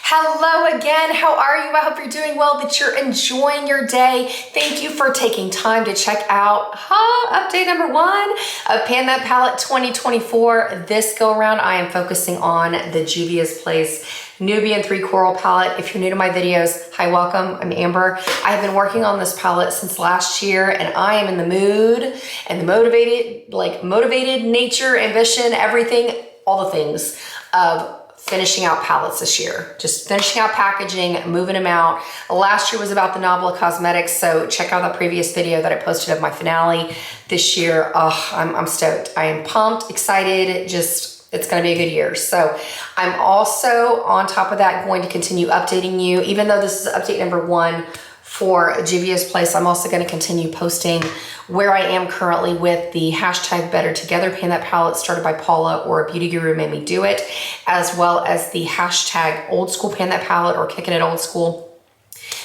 Hello again, how are you? I hope you're doing well, that you're enjoying your day. Thank you for taking time to check out update number 1 of Pan That Palette 2024. This go around, I am focusing on the Juvia's Place Nubian 3 Coral palette. If you're new to my videos, hi, welcome, I'm Amber. I have been working on this palette since last year and I am in the mood and the motivated nature, ambition, everything, all the things of finishing out palettes this year. Just finishing out packaging, moving them out. Last year was about the Novel Cosmetics, so check out the previous video that I posted of my finale. This year, I'm stoked. I am pumped, excited, just, it's gonna be a good year. So I'm also, on top of that, going to continue updating you. Even though this is update number 1 for Juvia's Place, I'm also gonna continue posting where I am currently with the hashtag Better Together Pan That Palette started by Paula, or a beauty guru made me do it, as well as the hashtag Old School Pan That Palette, or Kicking It Old School.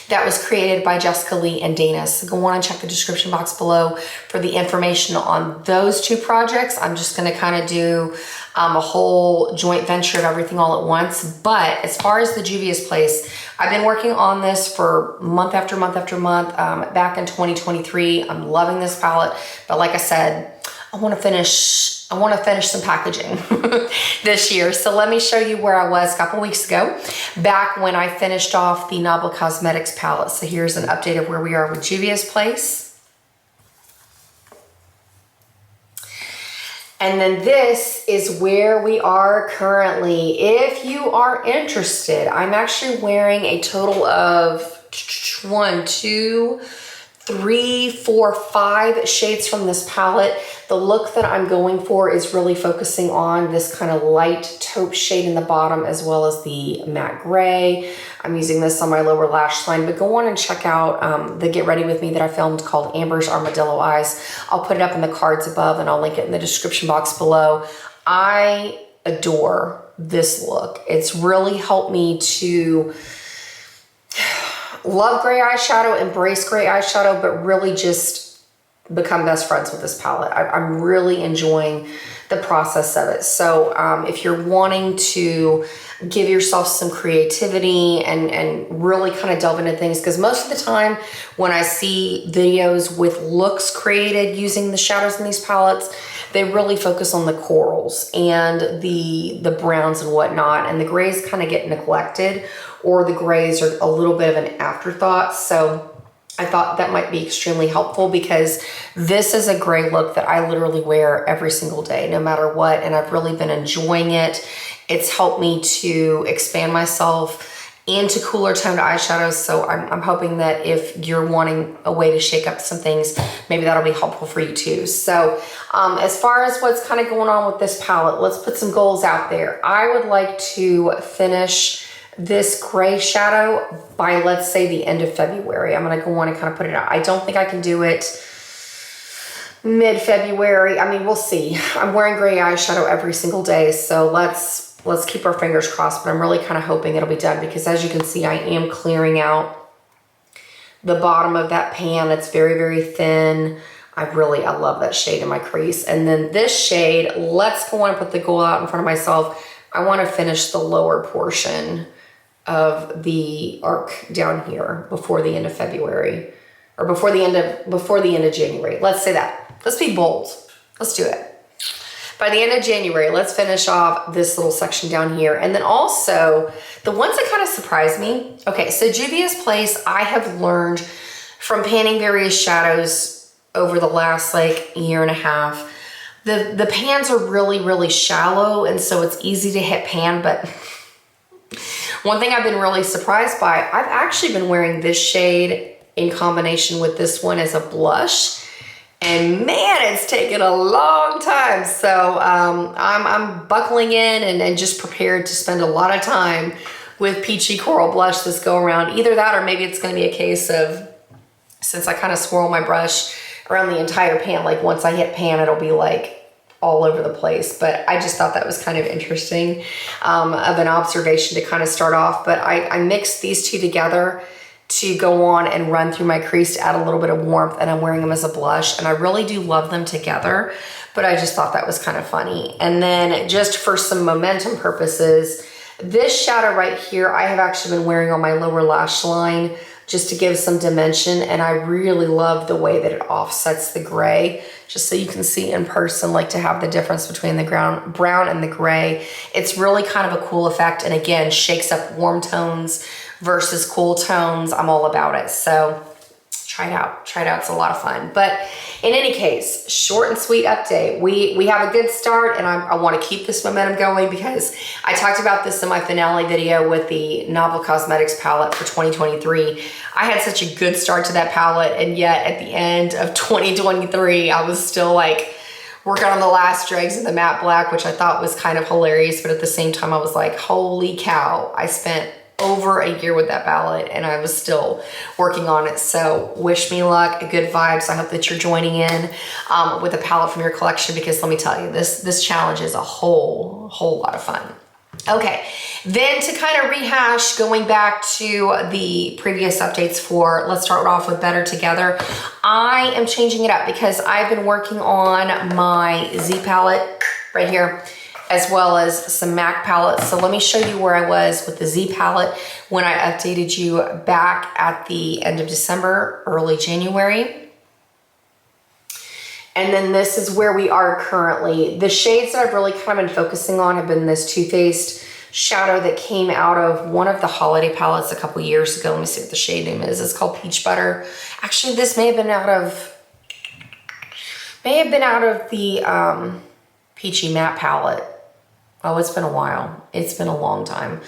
That was created by Jessica Lee and Dana. So go on and check the description box below for the information on those 2 projects. I'm just gonna kind of do a whole joint venture of everything all at once. But as far as the Juvia's Place, I've been working on this for month after month after month, back in 2023. I'm loving this palette, but like I said, I want to finish some packaging this year. So let me show you where I was a couple weeks ago, back when I finished off the Novel Cosmetics palette. So here's an update of where we are with Juvia's Place. And then this is where we are currently. If you are interested, I'm actually wearing a total of 1, 2, 3, 4, 5 shades from this palette. The look that I'm going for is really focusing on this kind of light taupe shade in the bottom, as well as the matte gray. I'm using this on my lower lash line, but go on and check out the Get Ready With Me that I filmed called Amber's Armadillo Eyes. I'll put it up in the cards above and I'll link it in the description box below. I adore this look. It's really helped me to love gray eyeshadow, embrace gray eyeshadow, but really just become best friends with this palette. I'm really enjoying the process of it. So if you're wanting to give yourself some creativity and really kind of delve into things, because most of the time when I see videos with looks created using the shadows in these palettes, they really focus on the corals and the browns and whatnot, and the grays kind of get neglected, or the grays are a little bit of an afterthought. So I thought that might be extremely helpful, because this is a gray look that I literally wear every single day, no matter what, and I've really been enjoying it. It's helped me to expand myself into cooler toned eyeshadows, so I'm hoping that if you're wanting a way to shake up some things, maybe that'll be helpful for you too. So as far as what's kind of going on with this palette, let's put some goals out there. I would like to finish this gray shadow by, let's say, the end of February. I'm gonna go on and kind of put it out. I don't think I can do it mid-February. I mean, we'll see. I'm wearing gray eyeshadow every single day, so let's keep our fingers crossed, but I'm really kind of hoping it'll be done, because as you can see, I am clearing out the bottom of that pan. It's very, very thin. I love that shade in my crease. And then this shade, let's go on and put the goal out in front of myself. I want to finish the lower portion of the arc down here before the end of February, or before the end of January. Let's say that. Let's be bold. Let's do it. By the end of January, let's finish off this little section down here. And then also, the ones that kind of surprised me. Okay, so Juvia's Place, I have learned from panning various shadows over the last year and a half. The pans are really, really shallow, and so it's easy to hit pan, but one thing I've been really surprised by, I've actually been wearing this shade in combination with this one as a blush. And man, it's taken a long time. So I'm buckling in and just prepared to spend a lot of time with Peachy Coral Blush this go around. Either that, or maybe it's gonna be a case of, since I kind of swirl my brush around the entire pan, like once I hit pan, it'll be like all over the place. But I just thought that was kind of interesting of an observation to kind of start off. But I mixed these 2 together to go on and run through my crease to add a little bit of warmth, and I'm wearing them as a blush, and I really do love them together, but I just thought that was kind of funny. And then just for some momentum purposes, This shadow right here, I have actually been wearing on my lower lash line just to give some dimension, and I really love the way that it offsets the gray, just so you can see in person, like to have the difference between the brown and the gray. It's really kind of a cool effect, and again, shakes up warm tones versus cool tones. I'm all about it. So try it out. Try it out. It's a lot of fun. But in any case, short and sweet update. We have a good start, and I want to keep this momentum going because I talked about this in my finale video with the Novel Cosmetics palette for 2023. I had such a good start to that palette, and yet at the end of 2023, I was still like working on the last dregs of the matte black, which I thought was kind of hilarious. But at the same time, I was like, holy cow, I spent over a year with that palette and I was still working on it. So wish me luck, good vibes. I hope that you're joining in with a palette from your collection, because let me tell you, this challenge is a whole lot of fun. Okay, then to kind of rehash, going back to the previous updates for, let's start off with Better Together. I am changing it up because I've been working on my Z palette right here, as well as some MAC palettes. So let me show you where I was with the Z palette when I updated you back at the end of December, early January. And then this is where we are currently. The shades that I've really kind of been focusing on have been this Too Faced shadow that came out of one of the holiday palettes a couple years ago. Let me see what the shade name is. It's called Peach Butter. Actually, this may have been out of the Peachy Matte palette. Oh, it's been a while. It's been a long time.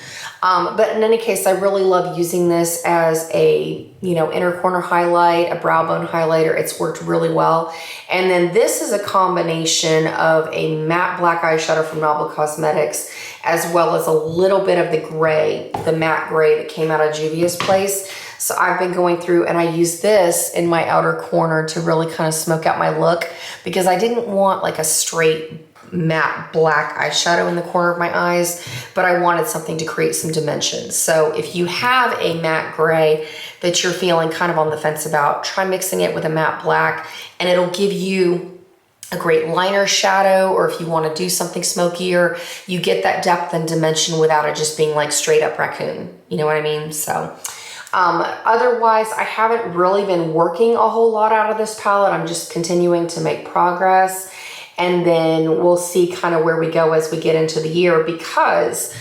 But in any case, I really love using this as a, inner corner highlight, a brow bone highlighter. It's worked really well. And then this is a combination of a matte black eyeshadow from Novel Cosmetics, as well as a little bit of the gray, the matte gray that came out of Juvia's place. So I've been going through and I use this in my outer corner to really kind of smoke out my look, because I didn't want like a straight matte black eyeshadow in the corner of my eyes, but I wanted something to create some dimension. So if you have a matte gray that you're feeling kind of on the fence about, try mixing it with a matte black and it'll give you a great liner shadow. Or if you want to do something smokier, you get that depth and dimension without it just being like straight up raccoon. You know what I mean? So otherwise, I haven't really been working a whole lot out of this palette. I'm just continuing to make progress. And then we'll see kind of where we go as we get into the year, because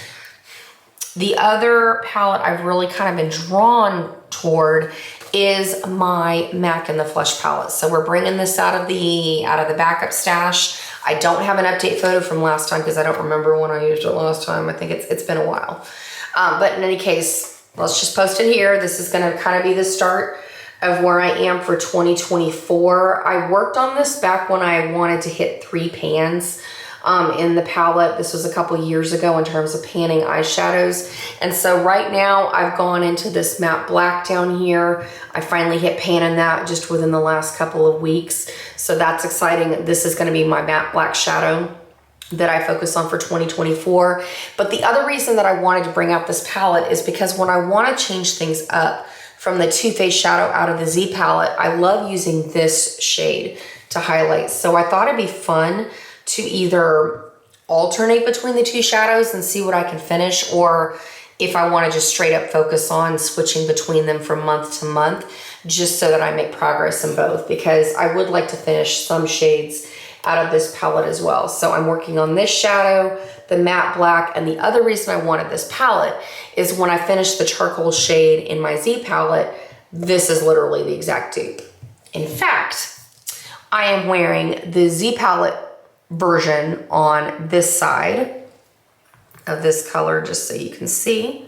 the other palette I've really kind of been drawn toward is my MAC in the Flush palette. So we're bringing this out of the backup stash. I don't have an update photo from last time because I don't remember when I used it last time. I think it's been a while. But in any case, let's just post it here. This is going to kind of be the start of where I am for 2024. I worked on this back when I wanted to hit 3 pans in the palette. This was a couple years ago in terms of panning eyeshadows. And so right now I've gone into this matte black down here. I finally hit pan in that just within the last couple of weeks. So that's exciting. This is gonna be my matte black shadow that I focus on for 2024. But the other reason that I wanted to bring out this palette is because when I wanna change things up from the Too Faced shadow out of the Z palette, I love using this shade to highlight. So I thought it'd be fun to either alternate between the two shadows and see what I can finish, or if I want to just straight up focus on switching between them from month to month, just so that I make progress in both, because I would like to finish some shades out of this palette as well. So I'm working on this shadow, the matte black, and the other reason I wanted this palette is when I finish the charcoal shade in my Z palette, this is literally the exact dupe. In fact, I am wearing the Z palette version on this side of this color, just so you can see.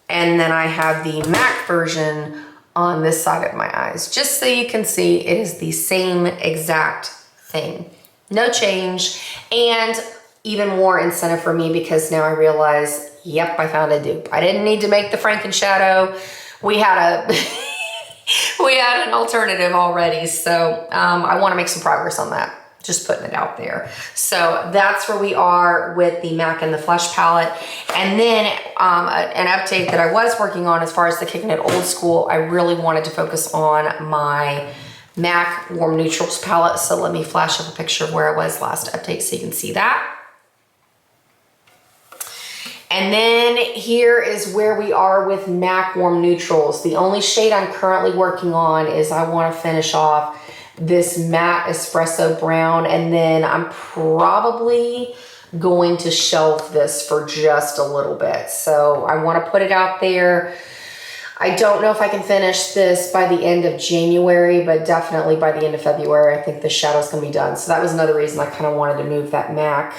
And then I have the MAC version on this side of my eyes, just so you can see it is the same exact thing. No change. And even more incentive for me, because now I realize, yep, I found a dupe. I didn't need to make the Franken shadow. We had an alternative already. So I want to make some progress on that. Just putting it out there. So that's where we are with the MAC and the Flush palette. And then an update that I was working on as far as the Kicking It Old School, I really wanted to focus on my MAC Warm Neutrals palette. So let me flash up a picture of where I was last update so you can see that. And then here is where we are with MAC Warm Neutrals. The only shade I'm currently working on is I want to finish off this matte espresso brown, and then I'm probably going to shelf this for just a little bit. So I want to put it out there. I don't know if I can finish this by the end of January, but definitely by the end of February, I think the shadow's gonna be done. So that was another reason I kind of wanted to move that MAC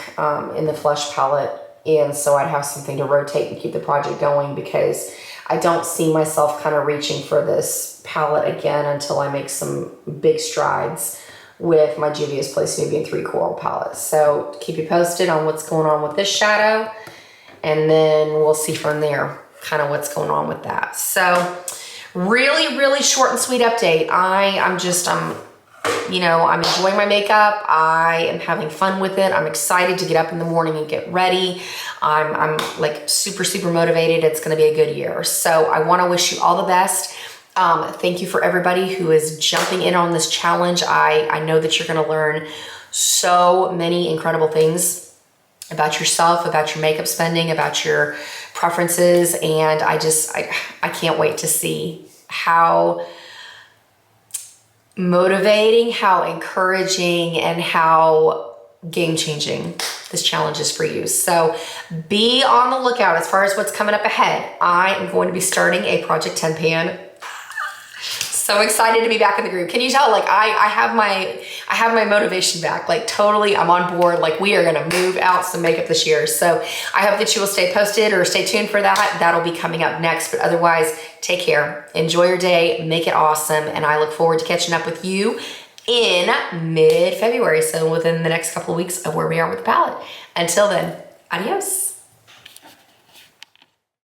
in the Flush palette in, so I'd have something to rotate and keep the project going, because I don't see myself kind of reaching for this palette again until I make some big strides with my Juvia's Place Nubian 3 Coral palette. So keep you posted on what's going on with this shadow, and then we'll see from there kind of what's going on with that. So really short and sweet update. I'm you know, I'm enjoying my makeup. I am having fun with it. I'm excited to get up in the morning and get ready. I'm like super motivated. It's going to be a good year. So I want to wish you all the best. Thank you for everybody who is jumping in on this challenge. I know that you're going to learn so many incredible things about yourself, about your makeup spending, about your preferences. And I can't wait to see how motivating, how encouraging, and how game-changing this challenge is for you. So be on the lookout as far as what's coming up ahead. I am going to be starting a Project 10 pan. So excited to be back in the group. Can you tell, like, I have my motivation back, like totally I'm on board. Like, we are gonna move out some makeup this year. So I hope that you will stay posted or stay tuned for that. That'll be coming up next, but otherwise take care, enjoy your day, make it awesome. And I look forward to catching up with you in mid-February. So within the next couple of weeks of where we are with the palette. Until then, adios.